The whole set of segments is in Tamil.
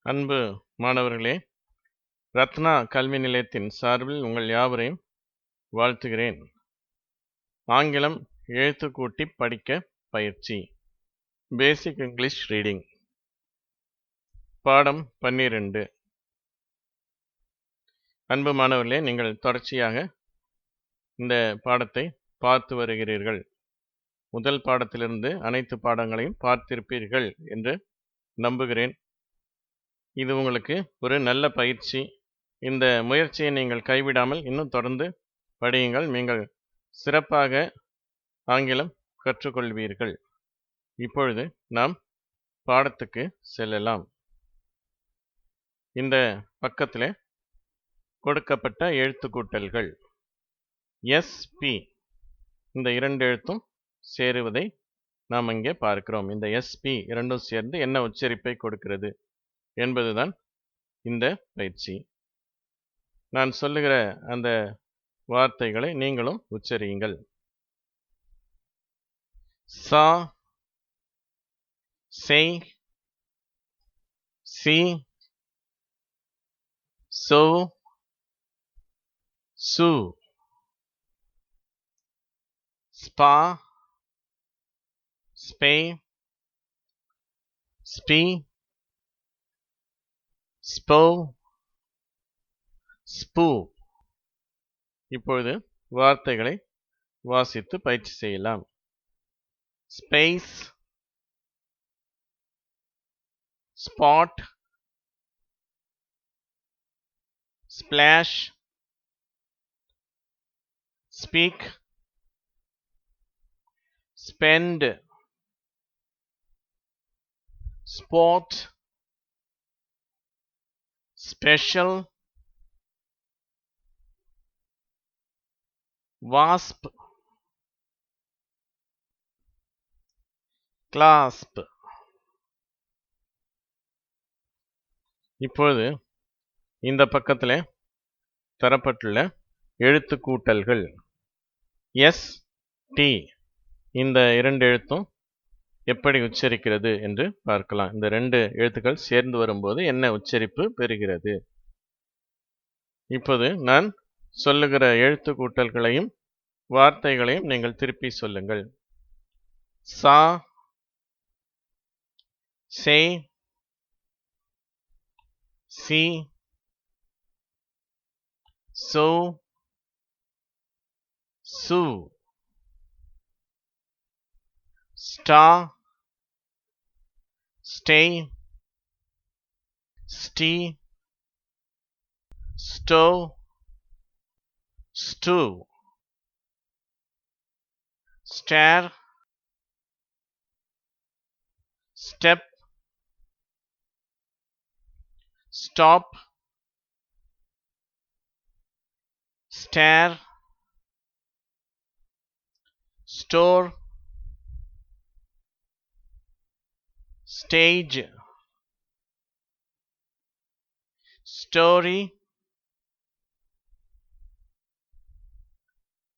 அன்பு மாணவர்களே, ரத்னா கல்வி நிலையத்தின் சார்பில் உங்கள் யாவரையும் வாழ்த்துகிறேன். ஆங்கிலம் எழுத்துக்கூட்டி படிக்க பயிற்சி, பேசிக் இங்கிலீஷ் ரீடிங், பாடம் 12. அன்பு மாணவர்களே, நீங்கள் தொடர்ச்சியாக இந்த பாடத்தை பார்த்து வருகிறீர்கள். முதல் பாடத்திலிருந்து அனைத்து பாடங்களையும் பார்த்திருப்பீர்கள் என்று நம்புகிறேன். இது உங்களுக்கு ஒரு நல்ல பயிற்சி. இந்த முயற்சியை நீங்கள் கைவிடாமல் இன்னும் தொடர்ந்து படியுங்கள். நீங்கள் சிறப்பாக ஆங்கிலம் கற்றுக்கொள்வீர்கள். இப்பொழுது நாம் பாடத்துக்கு செல்லலாம். இந்த பக்கத்தில் கொடுக்கப்பட்ட எழுத்துக்கூட்டல்கள் SP, இந்த இரண்டு எழுத்தும் சேருவதை நாம் இங்கே பார்க்கிறோம். இந்த SP இரண்டும் சேர்ந்து என்ன உச்சரிப்பை கொடுக்கிறது என்பதுதான் இந்த பயிற்சி. நான் சொல்லுகிற அந்த வார்த்தைகளை நீங்களும் உச்சரியுங்கள். சா, செய், சி, சோ, சு, ஸ்பா, ஸ்பே, ஸ்பி, ஸ்போ, ஸ்பூ. இப்பொழுது வார்த்தைகளை வாசித்து பயிற்சி செய்யலாம். Space, spot, splash, speak, spend, sport, special, wasp, clasp. இப்போது இந்த பக்கத்தில் தரப்பட்டுள்ள எழுத்துக்கூட்டல்கள் ST, இந்த இரண்டு எழுத்தும் எப்படி உச்சரிக்கிறது என்று பார்க்கலாம். இந்த ரெண்டு எழுத்துக்கள் சேர்ந்து வரும்போது என்ன உச்சரிப்பு பெறுகிறது. இப்போது நான் சொல்லுகிற எழுத்துக்கூட்டல்களையும் வார்த்தைகளையும் நீங்கள் திருப்பி சொல்லுங்கள். சா, சே, சி, சோ, சு, ஸ்டா, ஸ்டே, ஸ்டீ, ஸ்டோ, ஸ்டூ, stair, step, stop, stair, store, stage, story,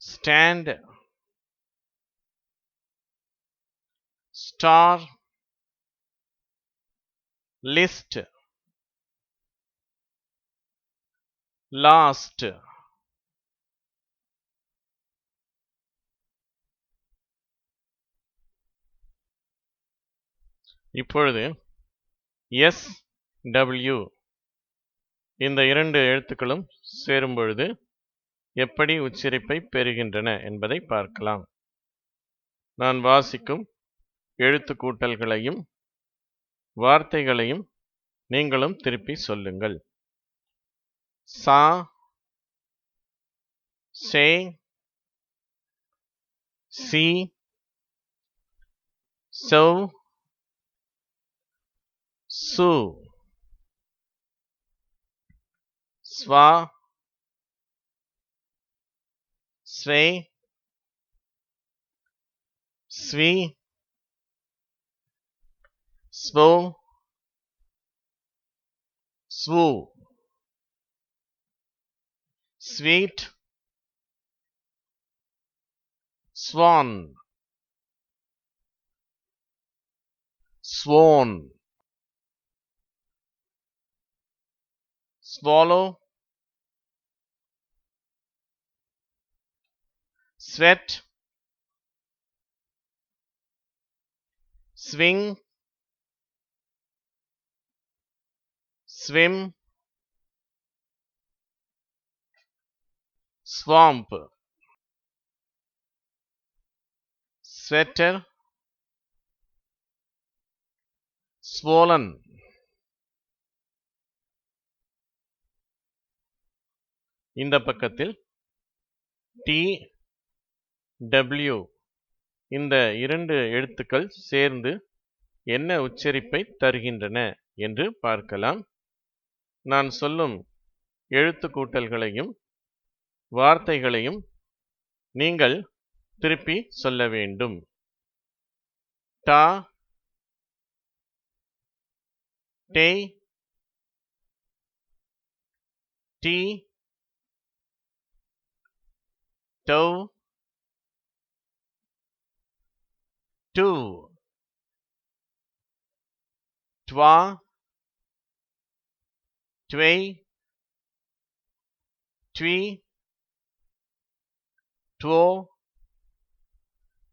stand, star, list, last. இப்பொழுது SW, இந்த இரண்டு எழுத்துக்களும் சேரும் பொழுது எப்படி உச்சரிப்பை பெறுகின்றன என்பதை பார்க்கலாம். நான் வாசிக்கும் எழுத்துக்கூட்டல்களையும் வார்த்தைகளையும் நீங்களும் திருப்பி சொல்லுங்கள். சா, சே, சி, சோ, சு, ஸ்வா, ஸ்வே, ஸ்வி, ஸ்வோ, ஸ்வூ, ஸ்வீட், ஸ்வான், ஸ்வோன். swallow, sweat, swing, swim, swamp, sweater, swollen. இந்த பக்கத்தில் T, W இந்த இரண்டு எழுத்துக்கள் சேர்ந்து என்ன உச்சரிப்பை தருகின்றன என்று பார்க்கலாம். நான் சொல்லும் எழுத்து கூட்டல்களையும் வார்த்தைகளையும் நீங்கள் திருப்பி சொல்ல வேண்டும். டா, டே, டி, டௌ, டு, ட்வா, ட்வை, ட்வி, ட்வோ,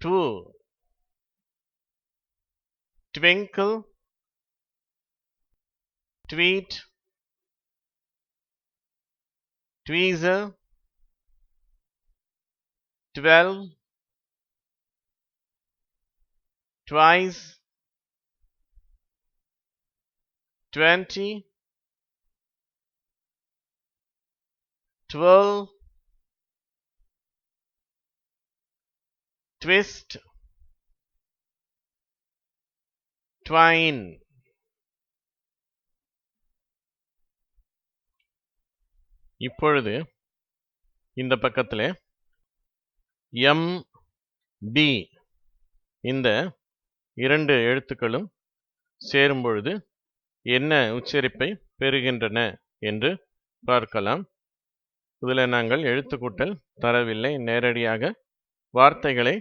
ட்வு, twinkle, tweet, tweezer, 12, twice, 20, 12, twist, twine. இப்பொழுது இந்த பக்கத்தில் எம், பி இந்த இரண்டு எழுத்துக்களும் சேரும் பொழுது என்ன உச்சரிப்பை பெறுகின்றன என்று பார்க்கலாம். இதில் நாங்கள் எழுத்துக்கூட்டல் தரவில்லை, நேரடியாக வார்த்தைகளை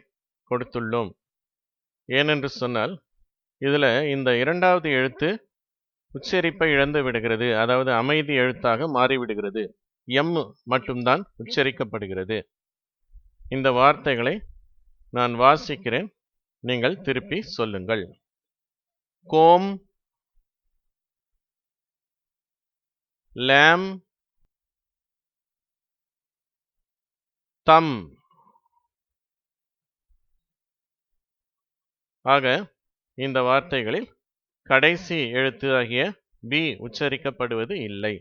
கொடுத்துள்ளோம். ஏனென்று சொன்னால் இதில் இந்த இரண்டாவது எழுத்து உச்சரிப்பை இழந்து விடுகிறது, அதாவது அமைதி எழுத்தாக மாறிவிடுகிறது. எம் மட்டும்தான் உச்சரிக்கப்படுகிறது. இந்த வார்த்தைகளை நான் வாசிக்கிறேன், நீங்கள் திருப்பி சொல்லுங்கள். Kom, lamb, thumb. ஆக இந்த வார்த்தைகளில் கடைசி எழுத்து ஆகிய பி உச்சரிக்கப்படுவது இல்லை.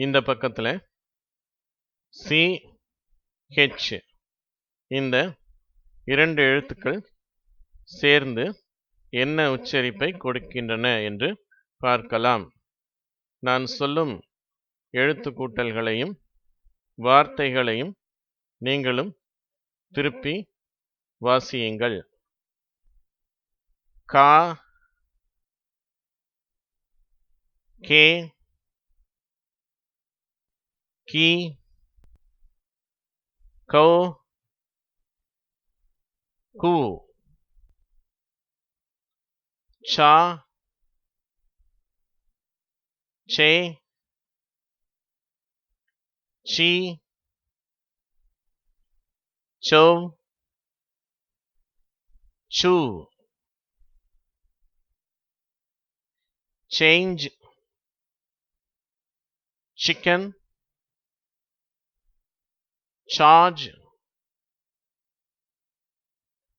இந்த பக்கத்தில் சி, ஹெச் இந்த இரண்டு எழுத்துக்கள் சேர்ந்து என்ன உச்சரிப்பை கொடுக்கின்றன என்று பார்க்கலாம். நான் சொல்லும் எழுத்து கூட்டல்களையும் வார்த்தைகளையும் நீங்களும் திருப்பி வாசியுங்கள். கா, கே, கி, கௌ, கு, சா, சே, சி, சோ, சு. change, chicken, charge,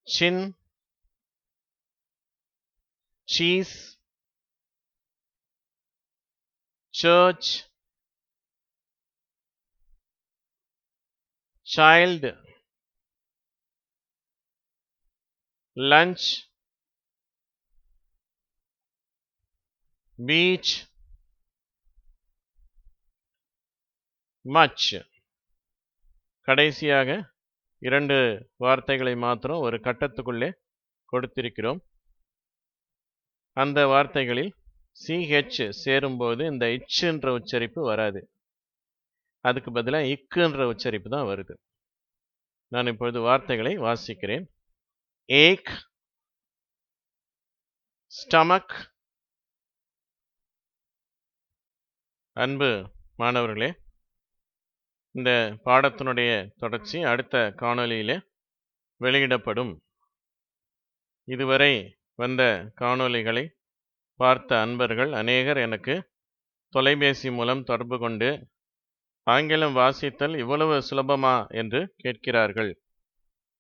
chin, cheese, church, child, lunch, beach, much. கடைசியாக இரண்டு வார்த்தைகளை மாத்திரம் ஒரு கட்டத்துக்குள்ளே கொடுத்திருக்கிறோம். அந்த வார்த்தைகளில் சிஹெச் சேரும்போது இந்த இச்ன்ற உச்சரிப்பு வராது, அதுக்கு பதிலாக இக்குன்ற உச்சரிப்பு தான் வருது. நான் இப்பொழுது வார்த்தைகளை வாசிக்கிறேன். ஏக், ஸ்டமக், அன்பு மாணவர்களே, இந்த பாடத்தினுடைய தொடர்ச்சி அடுத்த காணொளியிலே வெளியிடப்படும். இதுவரை வந்த காணொளிகளை பார்த்த அன்பர்கள் அநேகர் எனக்கு தொலைபேசி மூலம் தொடர்பு கொண்டு ஆங்கிலம் வாசித்தல் இவ்வளவு சுலபமா என்று கேட்கிறார்கள்.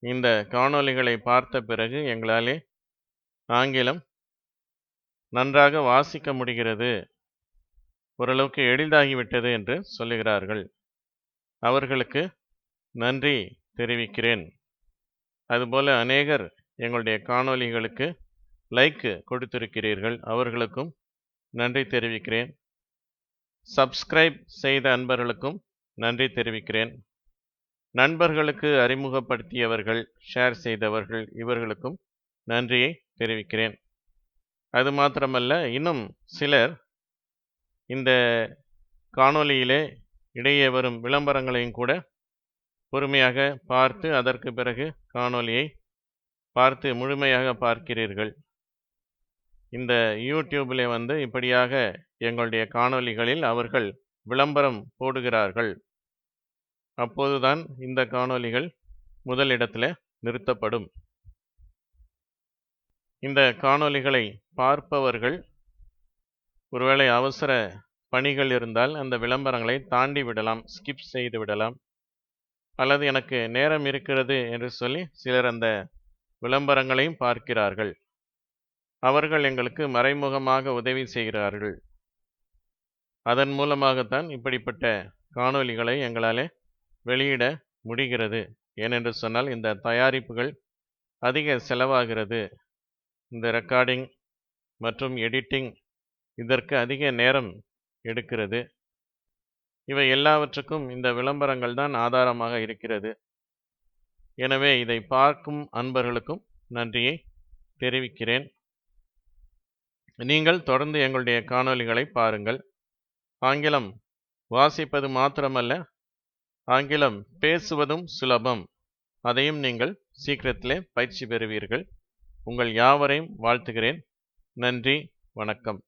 இந்த காணொளிகளை பார்த்த பிறகு எங்களாலே ஆங்கிலம் நன்றாக வாசிக்க முடிகிறது, ஓரளவுக்கு எளிதாகிவிட்டது என்று சொல்லுகிறார்கள். அவர்களுக்கு நன்றி தெரிவிக்கிறேன். அதுபோல அநேகர் எங்களுடைய காணொளிகளுக்கு லைக் கொடுத்திருக்கிறீர்கள், அவர்களுக்கும் நன்றி தெரிவிக்கிறேன். சப்ஸ்கிரைப் செய்த அன்பர்களுக்கும் நன்றி தெரிவிக்கிறேன். நண்பர்களுக்கு அறிமுகப்படுத்தியவர்கள், ஷேர் செய்தவர்கள், இவர்களுக்கும் நன்றியை தெரிவிக்கிறேன். அது மாத்திரமல்ல, இன்னும் சிலர் இந்த காணொளியிலே இடையே வரும் விளம்பரங்களையும் கூட பொறுமையாக பார்த்து அதற்கு பிறகு காணொளியை பார்த்து முழுமையாக பார்க்கிறீர்கள். இந்த யூடியூபில் இப்படியாக எங்களுடைய காணொளிகளில் அவர்கள் விளம்பரம் போடுகிறார்கள். அப்போதுதான் இந்த காணொளிகள் முதலிடத்தில் நிறுத்தப்படும். இந்த காணொளிகளை பார்ப்பவர்கள் ஒருவேளை அவசர பணிகள் இருந்தால் அந்த விளம்பரங்களை தாண்டி விடலாம், ஸ்கிப் செய்து விடலாம். அல்லது எனக்கு நேரம் இருக்கிறது என்று சொல்லி சிலர் அந்த விளம்பரங்களையும் பார்க்கிறார்கள். அவர்கள் எங்களுக்கு மறைமுகமாக உதவி செய்கிறார்கள். அதன் மூலமாகத்தான் இப்படிப்பட்ட காணொளிகளை எங்களால் வெளியிட முடிகிறது. ஏனென்று சொன்னால் இந்த தயாரிப்புகள் அதிக செலவாகிறது. இந்த ரெக்கார்டிங் மற்றும் எடிட்டிங் இதற்கு அதிக நேரம் எடுக்கிறது. இவை எல்லாவற்றுக்கும் இந்த விளம்பரங்கள் தான் ஆதாரமாக இருக்கிறது. எனவே இதை பார்க்கும் அன்பர்களுக்கும் நன்றியை தெரிவிக்கிறேன். நீங்கள் தொடர்ந்து எங்களுடைய காணொளிகளை பாருங்கள். ஆங்கிலம் வாசிப்பது மாத்திரமல்ல, ஆங்கிலம் பேசுவதும் சுலபம். அதையும் நீங்கள் சீக்கிரத்திலே பயிற்சி பெறுவீர்கள். உங்கள் யாவரையும் வாழ்த்துகிறேன். நன்றி, வணக்கம்.